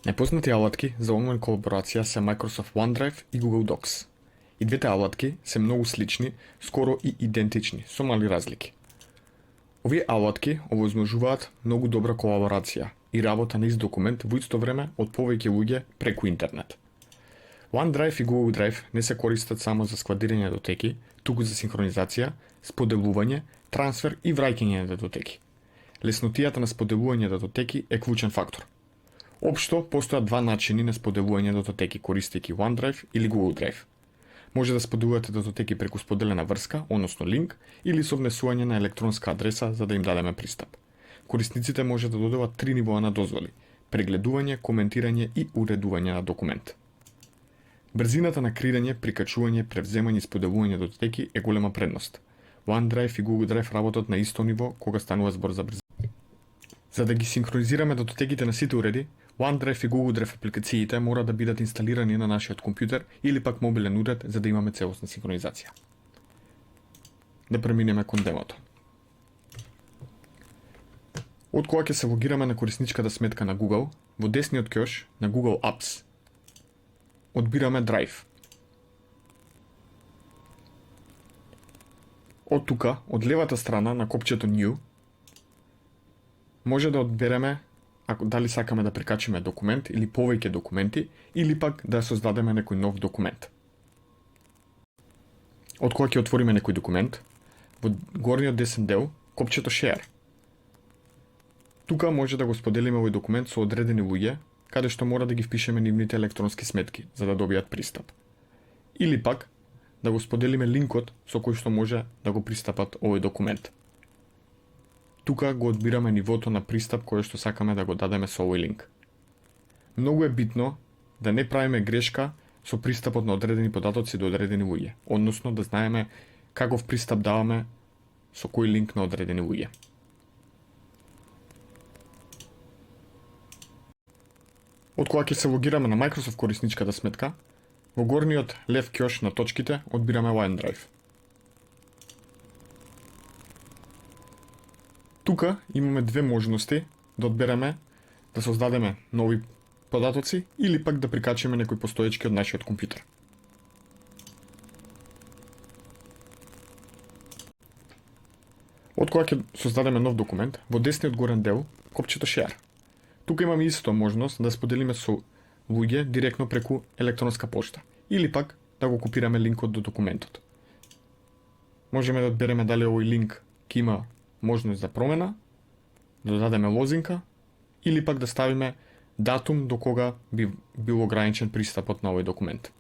Најпознати алатки за онлайн колаборација се Microsoft OneDrive и Google Docs. И двете алатки се многу слични, скоро и идентични, со мали разлики. Овие алатки овозможуваат многу добра колаборација и работа на ист документ во исто време од повеќе луѓе преку интернет. OneDrive и Google Drive не се користат само за складирање датотеки, туку за синхронизација, споделување, трансфер и враќање на датотеки. Леснотијата на споделување датотеки е клучен фактор. Општо, постојат два начини на споделување датотеки користејќи OneDrive или Google Drive. Може да споделувате датотеки преку споделена врска, односно линк, или со внесување на електронска адреса за да им дадеме пристап. Корисниците може да додават три нивоа на дозволи: прегледување, коментирање и уредување на документ. Брзината на креирање, прикачување, превземање и споделување датотеки е голема предност. OneDrive и Google Drive работат на исто ниво кога станува збор за брзина. За да ги синхронизираме датотеките на сите уреди, OneDrive и Google Drive апликациите мора да бидат инсталирани на нашиот компјутер или пак мобилен уред за да имаме целосна синхронизација. Да преминеме кон демото. Од кога ќе се логираме на корисничката сметка на Google, во десниот ќош на Google Apps одбираме Drive. Од тука, од левата страна на копчето New, може да одбереме ако дали сакаме да прикачиме документ или повеќе документи, или пак да создадеме некој нов документ. Од кога ќе отвориме некој документ, во горниот десен дел, копчето Share. Тука може да го споделиме овој документ со одредени луѓе, каде што мора да ги впишеме нивните електронски сметки за да добијат пристап. Или пак да го споделиме линкот со кој што може да го пристапат овој документ. Тука го одбираме нивото на пристап кое што сакаме да го дадеме со овој линк. Многу е битно да не правиме грешка со пристапот на одредени податоци до одредени луѓе, односно да знаеме каков пристап даваме со кој линк на одредени луѓе. Од кога ќе се логираме на Microsoft корисничката сметка, во горниот лев ќош на точките одбираме OneDrive. Тука имаме две можности да одбереме да создадеме нови податоци или пак да прикачиме некој постоечки од нашиот компјутер. Од кога ќе создадеме нов документ, во десниот горен дел, копчето Share. Тука имаме исто можност да споделиме со луѓе директно преку електронска пошта или пак да го копираме линкот до документот. Можеме да одбереме дали овој линк ќе има можност за промена, да дадеме лозинка или пак да ставиме датум до кога би бил ограничен пристапот на овој документ.